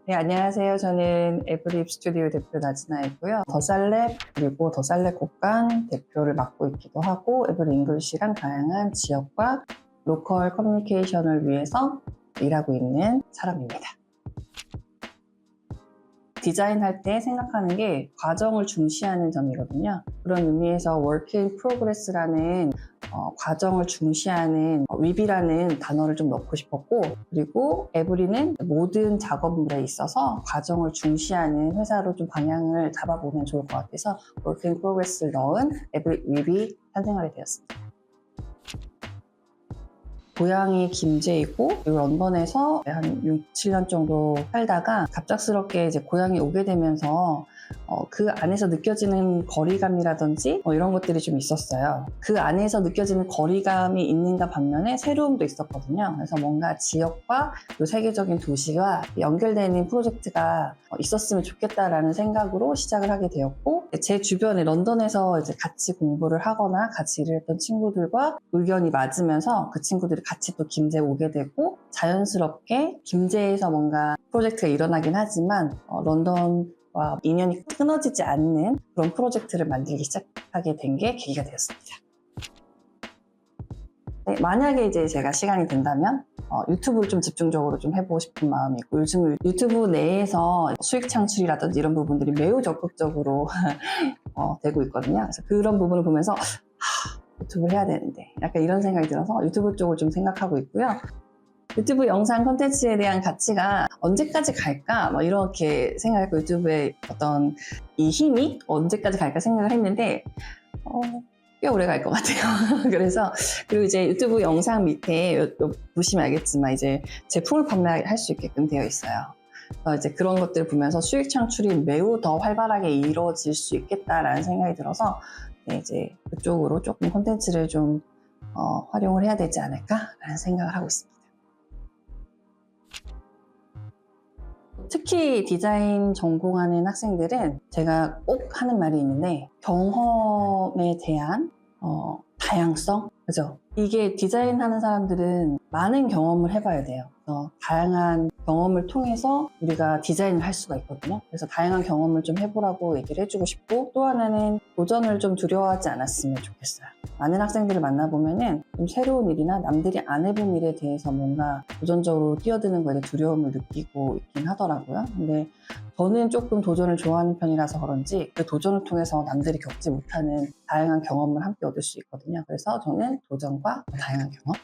네, 안녕하세요. 저는 에브립 스튜디오 대표 나진아이고요. 더살랩 그리고 더살랩 곡간 대표를 맡고 있기도 하고 에브리 잉글리시랑 다양한 지역과 로컬 커뮤니케이션을 위해서 일하고 있는 사람입니다. 디자인할 때 생각하는 게 과정을 중시하는 점이거든요. 그런 의미에서 work in progress라는 과정을 중시하는 위비라는 단어를 좀 넣고 싶었고, 그리고 에브리는 모든 작업물에 있어서 과정을 중시하는 회사로 좀 방향을 잡아보면 좋을 것 같아서 work in progress를 넣은 에브리 위비 탄생하게 되었습니다. 고향이 김제이고 런던에서 한 6, 7년 정도 살다가 갑작스럽게 이제 고향에 오게 되면서 그 안에서 느껴지는 거리감이라든지 이런 것들이 좀 있었어요. 그 안에서 느껴지는 거리감이 있는가 반면에 새로움도 있었거든요. 그래서 뭔가 지역과 세계적인 도시와 연결되는 프로젝트가 있었으면 좋겠다라는 생각으로 시작을 하게 되었고, 제 주변에 런던에서 이제 같이 공부를 하거나 같이 일을 했던 친구들과 의견이 맞으면서 그 친구들이 같이 또 김제에 오게 되고, 자연스럽게 김제에서 뭔가 프로젝트가 일어나긴 하지만 런던과 인연이 끊어지지 않는 그런 프로젝트를 만들기 시작하게 된 게 계기가 되었습니다. 네, 만약에 이제 제가 시간이 된다면 유튜브를 좀 집중적으로 좀 해보고 싶은 마음이 있고, 요즘 유튜브 내에서 수익 창출이라든지 이런 부분들이 매우 적극적으로 되고 있거든요. 그래서 그런 부분을 보면서 유튜브를 해야 되는데 약간 이런 생각이 들어서 유튜브 쪽을 좀 생각하고 있고요. 유튜브 영상 콘텐츠에 대한 가치가 언제까지 갈까? 이렇게 생각했고, 유튜브의 어떤 이 힘이 언제까지 갈까 생각을 했는데 꽤 오래 갈 것 같아요. 그래서 그리고 이제 유튜브 영상 밑에 보시면 알겠지만 이제 제품을 판매할 수 있게끔 되어 있어요. 이제 그런 것들을 보면서 수익 창출이 매우 더 활발하게 이루어질 수 있겠다라는 생각이 들어서 이제 그쪽으로 조금 콘텐츠를 좀 활용을 해야 되지 않을까라는 생각을 하고 있습니다. 특히 디자인 전공하는 학생들은 제가 꼭 하는 말이 있는데, 경험에 대한 다양성? 그죠? 이게 디자인하는 사람들은 많은 경험을 해봐야 돼요. 다양한 경험을 통해서 우리가 디자인을 할 수가 있거든요. 그래서 다양한 경험을 좀 해보라고 얘기를 해주고 싶고, 또 하나는 도전을 좀 두려워하지 않았으면 좋겠어요. 많은 학생들을 만나보면은 좀 새로운 일이나 남들이 안 해본 일에 대해서 뭔가 도전적으로 뛰어드는 거에 두려움을 느끼고 있긴 하더라고요. 근데 저는 조금 도전을 좋아하는 편이라서 그런지 그 도전을 통해서 남들이 겪지 못하는 다양한 경험을 함께 얻을 수 있거든요. 그래서 저는 도전과 다양한 경험.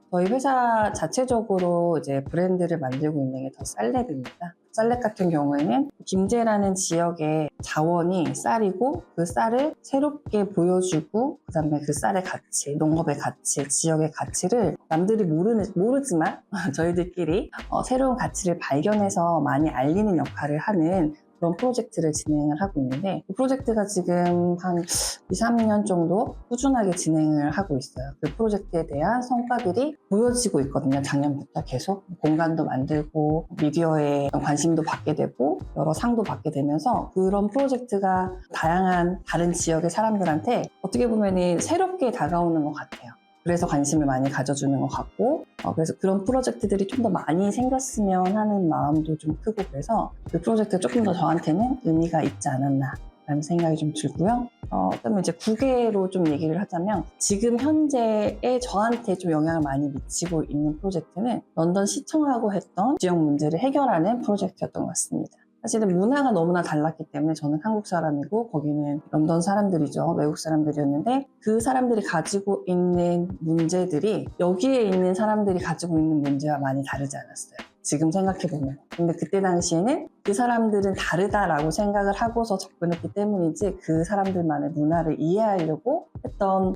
저희 회사 자체적으로 이제 브랜드를 만들고 있는 게 더살랩입니다. 살랩 같은 경우에는 김제라는 지역의 자원이 쌀이고, 그 쌀을 새롭게 보여주고, 그 다음에 그 쌀의 가치, 농업의 가치, 지역의 가치를 남들이 모르지만 저희들끼리 새로운 가치를 발견해서 많이 알리는 역할을 하는 그런 프로젝트를 진행을 하고 있는데, 그 프로젝트가 지금 한 2, 3년 정도 꾸준하게 진행을 하고 있어요. 그 프로젝트에 대한 성과들이 보여지고 있거든요. 작년부터 계속 공간도 만들고 미디어에 관심도 받게 되고 여러 상도 받게 되면서, 그런 프로젝트가 다양한 다른 지역의 사람들한테 어떻게 보면 새롭게 다가오는 것 같아요. 그래서 관심을 많이 가져주는 것 같고, 그래서 그런 프로젝트들이 좀 더 많이 생겼으면 하는 마음도 좀 크고, 그래서 그 프로젝트가 조금 더 저한테는 의미가 있지 않았나 라는 생각이 좀 들고요. 그다음에 이제 국외로 좀 얘기를 하자면, 지금 현재에 저한테 좀 영향을 많이 미치고 있는 프로젝트는 런던 시청하고 했던 지역 문제를 해결하는 프로젝트였던 것 같습니다. 사실은 문화가 너무나 달랐기 때문에 저는 한국 사람이고 거기는 런던 사람들이죠. 외국 사람들이었는데, 그 사람들이 가지고 있는 문제들이 여기에 있는 사람들이 가지고 있는 문제와 많이 다르지 않았어요. 지금 생각해보면. 근데 그때 당시에는 그 사람들은 다르다라고 생각을 하고서 접근했기 때문이지, 그 사람들만의 문화를 이해하려고 했던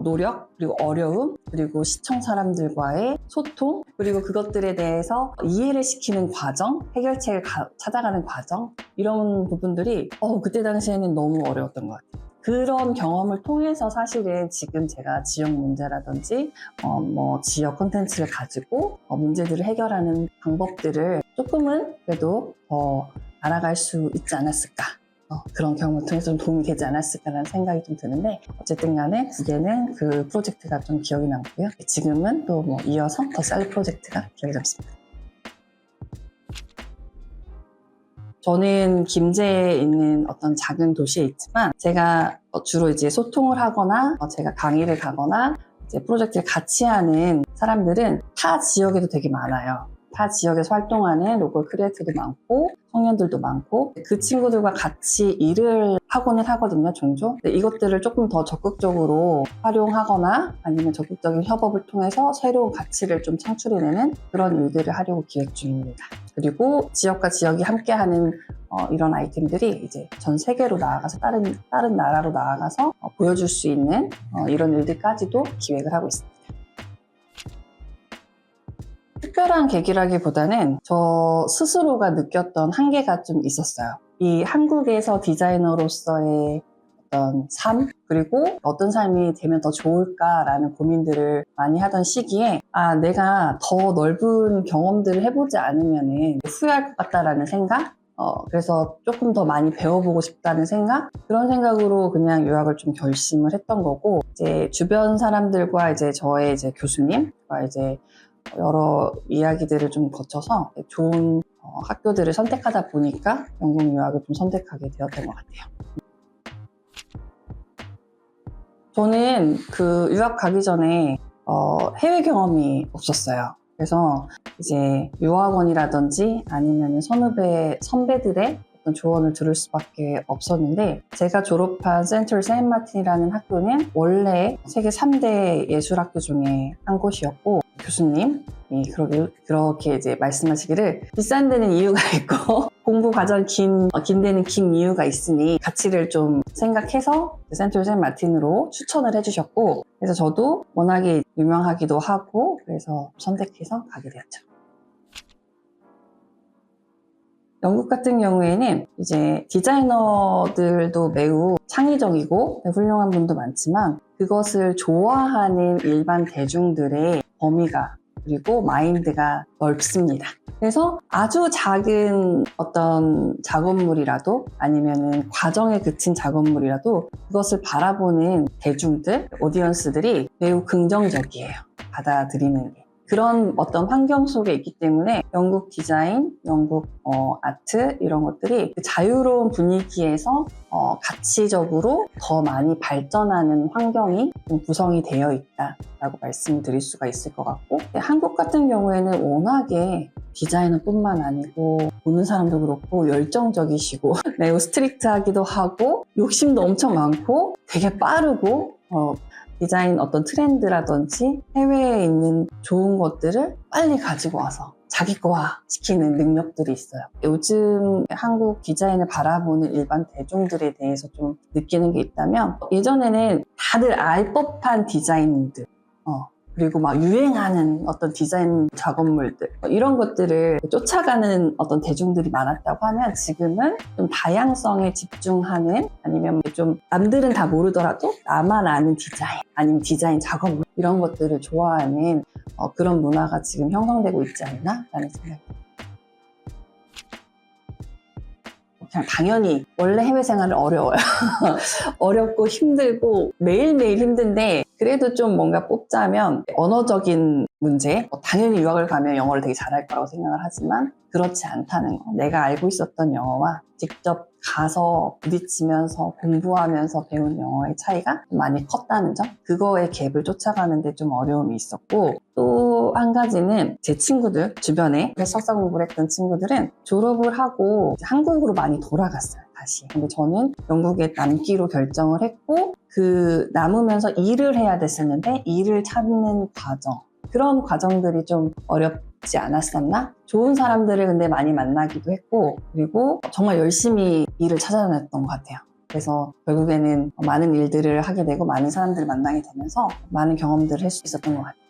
노력, 그리고 어려움, 그리고 시청 사람들과의 소통, 그리고 그것들에 대해서 이해를 시키는 과정, 해결책을 찾아가는 과정, 이런 부분들이 그때 당시에는 너무 어려웠던 것 같아요. 그런 경험을 통해서 사실은 지금 제가 지역 문제라든지 지역 콘텐츠를 가지고 문제들을 해결하는 방법들을 조금은 그래도 더 알아갈 수 있지 않았을까, 그런 경험을 통해서 좀 도움이 되지 않았을까라는 생각이 좀 드는데, 어쨌든 간에 국에는 그 프로젝트가 좀 기억이 남고요. 지금은 또 이어서 더살랩 프로젝트가 기억이 남습니다. 저는 김제에 있는 어떤 작은 도시에 있지만 제가 주로 이제 소통을 하거나 제가 강의를 가거나 이제 프로젝트를 같이 하는 사람들은 타 지역에도 되게 많아요. 타 지역에서 활동하는 로컬 크리에이터도 많고 청년들도 많고 그 친구들과 같이 일을 하고는 하거든요, 종종. 근데 이것들을 조금 더 적극적으로 활용하거나 아니면 적극적인 협업을 통해서 새로운 가치를 좀 창출해내는 그런 일들을 하려고 기획 중입니다. 그리고 지역과 지역이 함께하는 이런 아이템들이 이제 전 세계로 나아가서 다른 나라로 나아가서 보여줄 수 있는 이런 일들까지도 기획을 하고 있습니다. 특별한 계기라기보다는 저 스스로가 느꼈던 한계가 좀 있었어요. 이 한국에서 디자이너로서의 어떤 삶, 그리고 어떤 삶이 되면 더 좋을까라는 고민들을 많이 하던 시기에 내가 더 넓은 경험들을 해보지 않으면 후회할 것 같다라는 생각? 그래서 조금 더 많이 배워보고 싶다는 생각? 그런 생각으로 그냥 유학을 좀 결심을 했던 거고, 이제 주변 사람들과 이제 저의 이제 교수님과 이제 여러 이야기들을 좀 거쳐서 좋은 학교들을 선택하다 보니까 영국 유학을 좀 선택하게 되었던 것 같아요. 저는 그 유학 가기 전에 해외 경험이 없었어요. 그래서 이제 유학원이라든지 아니면 선배들의 어떤 조언을 들을 수밖에 없었는데, 제가 졸업한 센트럴 세인마틴이라는 학교는 원래 세계 3대 예술학교 중에 한 곳이었고, 교수님이 그렇게 이제 말씀하시기를 비싼 데는 이유가 있고 공부 과정 긴 데는 긴 이유가 있으니 가치를 좀 생각해서 센트럴 세인마틴으로 추천을 해주셨고, 그래서 저도 워낙에 유명하기도 하고 그래서 선택해서 가게 되었죠. 영국 같은 경우에는 이제 디자이너들도 매우 창의적이고 훌륭한 분도 많지만 그것을 좋아하는 일반 대중들의 범위가 그리고 마인드가 넓습니다. 그래서 아주 작은 어떤 작업물이라도 아니면은 과정에 그친 작업물이라도 그것을 바라보는 대중들, 오디언스들이 매우 긍정적이에요. 받아들이는 게. 그런 어떤 환경 속에 있기 때문에 영국 디자인, 영국 아트 이런 것들이 자유로운 분위기에서 가치적으로 더 많이 발전하는 환경이 좀 구성이 되어 있다라고 말씀드릴 수가 있을 것 같고, 한국 같은 경우에는 워낙에 디자이너뿐만 아니고 보는 사람도 그렇고 열정적이시고 매우 스트릭트하기도 하고 욕심도 엄청 많고 되게 빠르고 디자인 어떤 트렌드라든지 해외에 있는 좋은 것들을 빨리 가지고 와서 자기 거화 시키는 능력들이 있어요. 요즘 한국 디자인을 바라보는 일반 대중들에 대해서 좀 느끼는 게 있다면, 예전에는 다들 알 법한 디자인들 그리고 막 유행하는 어떤 디자인 작업물들 이런 것들을 쫓아가는 어떤 대중들이 많았다고 하면, 지금은 좀 다양성에 집중하는, 아니면 좀 남들은 다 모르더라도 나만 아는 디자인 아니면 디자인 작업물 이런 것들을 좋아하는 그런 문화가 지금 형성되고 있지 않나 라는 생각이 듭니다. 그냥 당연히 원래 해외 생활은 어려워요. 어렵고 힘들고 매일매일 힘든데, 그래도 좀 뭔가 뽑자면 언어적인 문제, 당연히 유학을 가면 영어를 되게 잘할 거라고 생각을 하지만 그렇지 않다는 거. 내가 알고 있었던 영어와 직접 가서 부딪히면서 공부하면서 배운 영어의 차이가 많이 컸다는 점, 그거의 갭을 쫓아가는데 좀 어려움이 있었고, 또 한 가지는 제 친구들 주변에 석사 공부를 했던 친구들은 졸업을 하고 한국으로 많이 돌아갔어요, 다시. 근데 저는 영국에 남기로 결정을 했고, 그 남으면서 일을 해야 됐었는데 일을 찾는 과정, 그런 과정들이 좀 어렵지 않았었나? 좋은 사람들을 근데 많이 만나기도 했고, 그리고 정말 열심히 일을 찾아냈던 것 같아요. 그래서 결국에는 많은 일들을 하게 되고 많은 사람들을 만나게 되면서 많은 경험들을 할 수 있었던 것 같아요.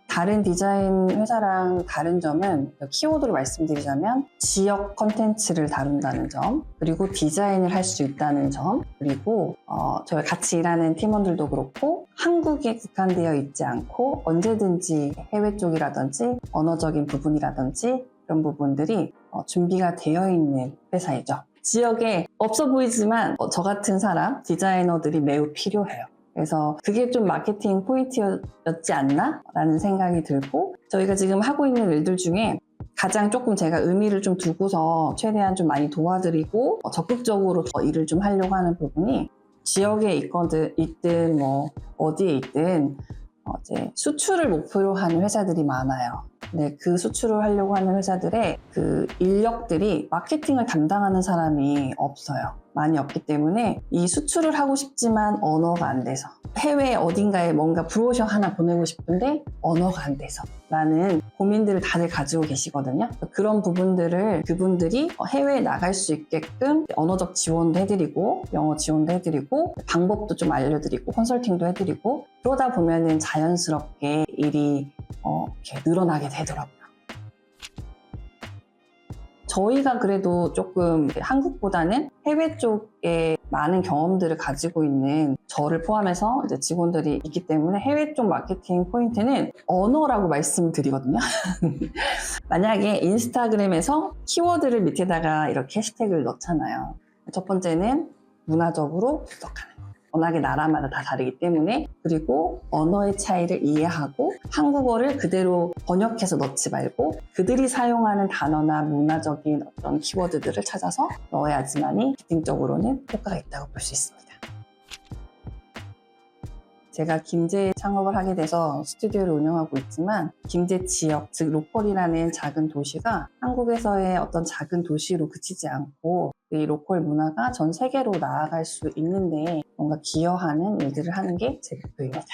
다른 디자인 회사랑 다른 점은, 키워드로 말씀드리자면 지역 컨텐츠를 다룬다는 점, 그리고 디자인을 할 수 있다는 점, 그리고 저희 같이 일하는 팀원들도 그렇고 한국에 국한되어 있지 않고 언제든지 해외 쪽이라든지 언어적인 부분이라든지 이런 부분들이 준비가 되어 있는 회사이죠. 지역에 없어 보이지만 저 같은 사람, 디자이너들이 매우 필요해요. 그래서 그게 좀 마케팅 포인트였지 않나? 라는 생각이 들고, 저희가 지금 하고 있는 일들 중에 가장 조금 제가 의미를 좀 두고서 최대한 좀 많이 도와드리고 적극적으로 더 일을 좀 하려고 하는 부분이 지역에 있든 뭐 어디에 있든 이제 수출을 목표로 하는 회사들이 많아요. 근데 그 수출을 하려고 하는 회사들의 그 인력들이 마케팅을 담당하는 사람이 없어요. 많이 없기 때문에 이 수출을 하고 싶지만 언어가 안 돼서 해외 어딘가에 뭔가 브로셔 하나 보내고 싶은데 언어가 안 돼서 라는 고민들을 다들 가지고 계시거든요. 그런 부분들을 그분들이 해외에 나갈 수 있게끔 언어적 지원도 해드리고 영어 지원도 해드리고 방법도 좀 알려드리고 컨설팅도 해드리고 그러다 보면은 자연스럽게 일이 이렇게 늘어나게 되더라고요. 저희가 그래도 조금 한국보다는 해외 쪽에 많은 경험들을 가지고 있는 저를 포함해서 이제 직원들이 있기 때문에 해외 쪽 마케팅 포인트는 언어라고 말씀드리거든요. 만약에 인스타그램에서 키워드를 밑에다가 이렇게 해시태그를 넣잖아요. 첫 번째는 문화적으로 분석하는 거. 워낙에 나라마다 다 다르기 때문에 그리고 언어의 차이를 이해하고 한국어를 그대로 번역해서 넣지 말고 그들이 사용하는 단어나 문화적인 어떤 키워드들을 찾아서 넣어야지만이 기능적으로는 효과가 있다고 볼 수 있습니다. 제가 김제 창업을 하게 돼서 스튜디오를 운영하고 있지만 김제 지역, 즉 로컬이라는 작은 도시가 한국에서의 어떤 작은 도시로 그치지 않고 이 로컬 문화가 전 세계로 나아갈 수 있는데 뭔가 기여하는 일들을 하는 게 제 목표입니다.